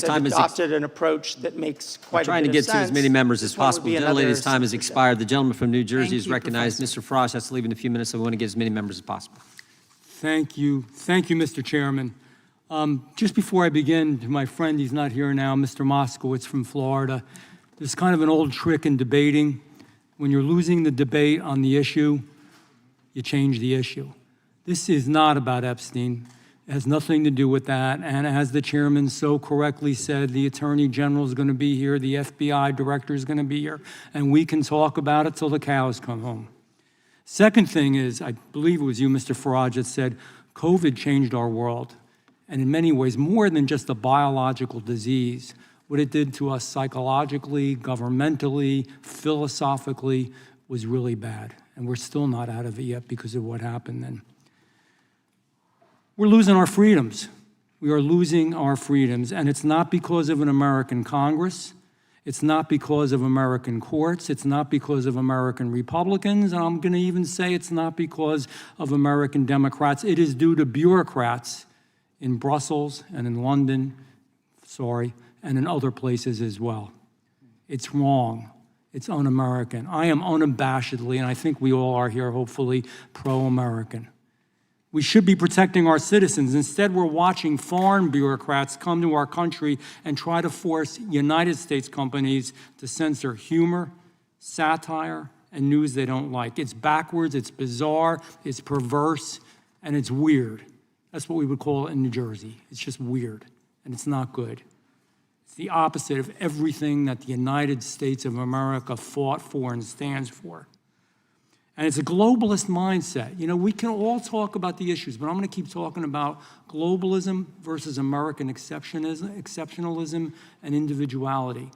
have adopted an approach that makes quite a bit of sense. Trying to get to as many members as possible. The gentlelady's time has subject. expired. The gentleman from New Jersey is you, recognized. Professor. Mr. Farage has to leave in a few minutes, so we want to get as many members as possible. Thank you. Thank you, Mr. Chairman. Just before I begin, to my friend, he's not here now, Mr. Moskowitz from Florida, there's kind of an old trick in debating. When you're losing the debate on the issue, you change the issue. This is not about Epstein. It has nothing to do with that. And as the chairman so correctly said, the Attorney General is going to be here, the FBI director is going to be here, and we can talk about it till the cows come home. Second thing is, I believe it was you, Mr. Farage, that said COVID changed our world. And in many ways, more than just a biological disease, what it did to us psychologically, governmentally, philosophically was really bad. And we're still not out of it yet because of what happened then. We're losing our freedoms. We are losing our freedoms, and it's not because of an American Congress. It's not because of American courts. It's not because of American Republicans, and I'm going to even say it's not because of American Democrats. It is due to bureaucrats in Brussels and in London, and in other places as well. It's wrong. It's un-American. I am unabashedly, and I think we all are here, hopefully, pro-American. We should be protecting our citizens. Instead, we're watching foreign bureaucrats come to our country and try to force United States companies to censor humor, satire, and news they don't like. It's backwards, it's bizarre, it's perverse, and it's weird. That's what we would call it in New Jersey. It's just weird, and it's not good. It's the opposite of everything that the United States of America fought for and stands for. And it's a globalist mindset. You know, we can all talk about the issues, but I'm going to keep talking about globalism versus American exceptionalism and individuality.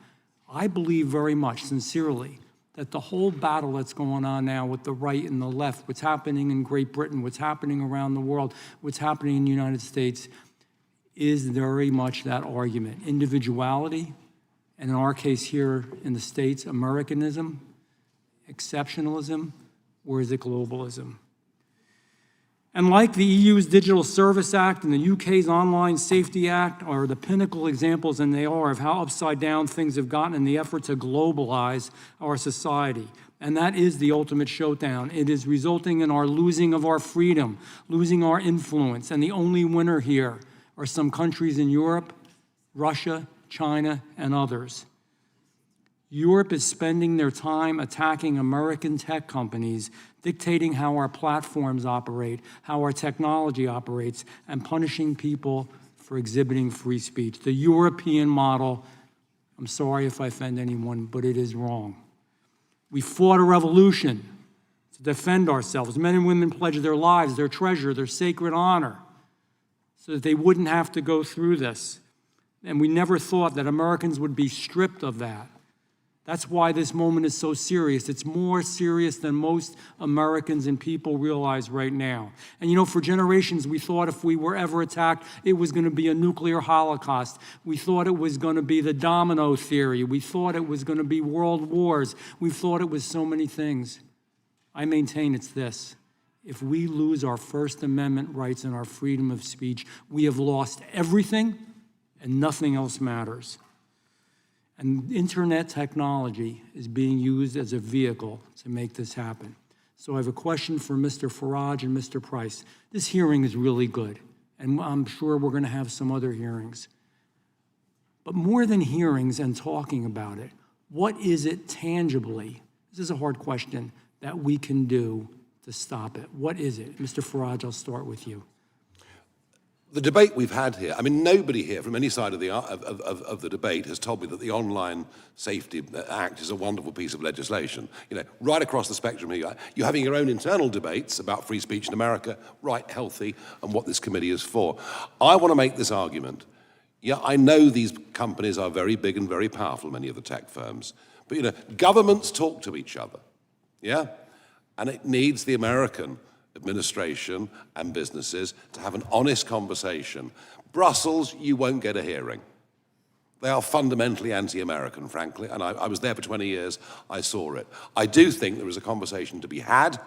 I believe very much, sincerely, that the whole battle that's going on now with the right and the left, what's happening in Great Britain, what's happening around the world, what's happening in the United States, is very much that argument. Individuality, and in our case here in the States, Americanism, exceptionalism, or is it globalism? And like the EU's Digital Service Act and the UK's Online Safety Act are the pinnacle examples, and they are, of how upside down things have gotten in the effort to globalize our society. And that is the ultimate showdown. It is resulting in our losing of our freedom, losing our influence, and the only winner here are some countries in Europe, Russia, China, and others. Europe is spending their time attacking American tech companies, dictating how our platforms operate, how our technology operates, and punishing people for exhibiting free speech. The European model, I'm sorry if I offend anyone, but it is wrong. We fought a revolution to defend ourselves. Men and women pledged their lives, their treasure, their sacred honor, so that they wouldn't have to go through this. And we never thought that Americans would be stripped of that. That's why this moment is so serious. It's more serious than most Americans and people realize right now. And you know, for generations, we thought if we were ever attacked, it was going to be a nuclear holocaust. We thought it was going to be the domino theory. We thought it was going to be world wars. We thought it was so many things. I maintain it's this. If we lose our First Amendment rights and our freedom of speech, we have lost everything and nothing else matters. And internet technology is being used as a vehicle to make this happen. So I have a question for Mr. Farage and Mr. Price. This hearing is really good, and I'm sure we're going to have some other hearings. But more than hearings and talking about it, what is it tangibly, this is a hard question, that we can do to stop it? What is it? Mr. Farage, I'll start with you. The debate we've had here, I mean, nobody here from any side of the debate has told me that the Online Safety Act is a wonderful piece of legislation. You know, right across the spectrum here, you're having your own internal debates about free speech in America, right, healthy, and what this committee is for. I want to make this argument. Yeah, I know these companies are very big and very powerful, many of the tech firms, but you know, governments talk to each other, yeah? And it needs the American administration and businesses to have an honest conversation. Brussels, you won't get a hearing. They are fundamentally anti-American, frankly, and I was there for 20 years, I saw it. I do think there is a conversation to be had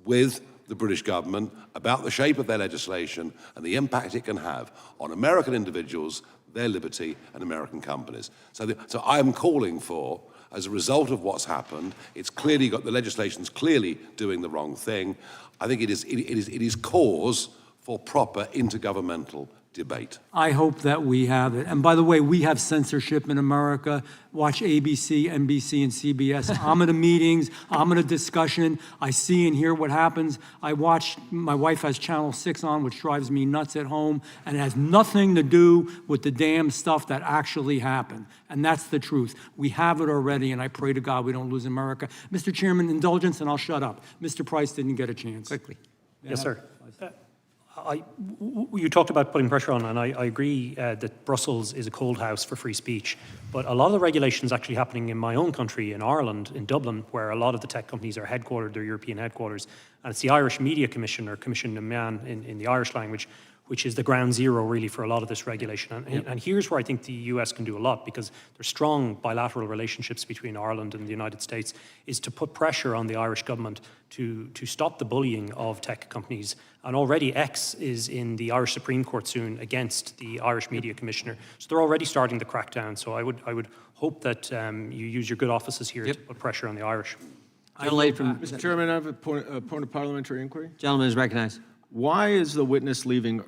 with the British government about the shape of their legislation and the impact it can have on American individuals, their liberty and American companies. So I'm calling for, as a result of what's happened, it's clearly got, the legislation's clearly doing the wrong thing. I think it is cause for proper intergovernmental debate. I hope that we have it. And by the way, we have censorship in America. Watch ABC, NBC, and CBS. I'm in the meetings. I'm in a discussion. I see and hear what happens. I watch, my wife has Channel 6 on, which drives me nuts at home, and it has nothing to do with the damn stuff that actually happened. And that's the truth. We have it already, and I pray to God we don't lose America. Mr. Chairman, indulgence, and I'll shut up. Mr. Price didn't get a chance. Quickly. Yes, sir. You talked about putting pressure on, and I agree that Brussels is a cold house for free speech. But a lot of the regulations actually happening in my own country, in Ireland, in Dublin, where a lot of the tech companies are headquartered, their European headquarters. And it's the Irish Media Commission, or Commission na Meán in the Irish language, which is the ground zero really for a lot of this regulation. And here's where I think the US can do a lot, because there's strong bilateral relationships between Ireland and the United States, is to put pressure on the Irish government to stop the bullying of tech companies. And already X is in the Irish Supreme Court soon against the Irish Media Commissioner. So they're already starting the crackdown. So I would hope that you use your good offices here to put pressure on the Irish. Mr. Chairman, I have a point of parliamentary inquiry. Gentleman is recognized. Why is the witness leaving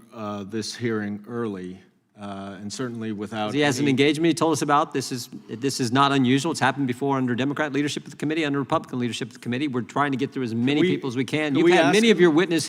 this hearing early, and certainly without? He hasn't engaged me. He told us about this. This is not unusual. It's happened before under Democrat leadership of the committee, under Republican leadership of the committee. We're trying to get through as many people as we can. You've had many of your witnesses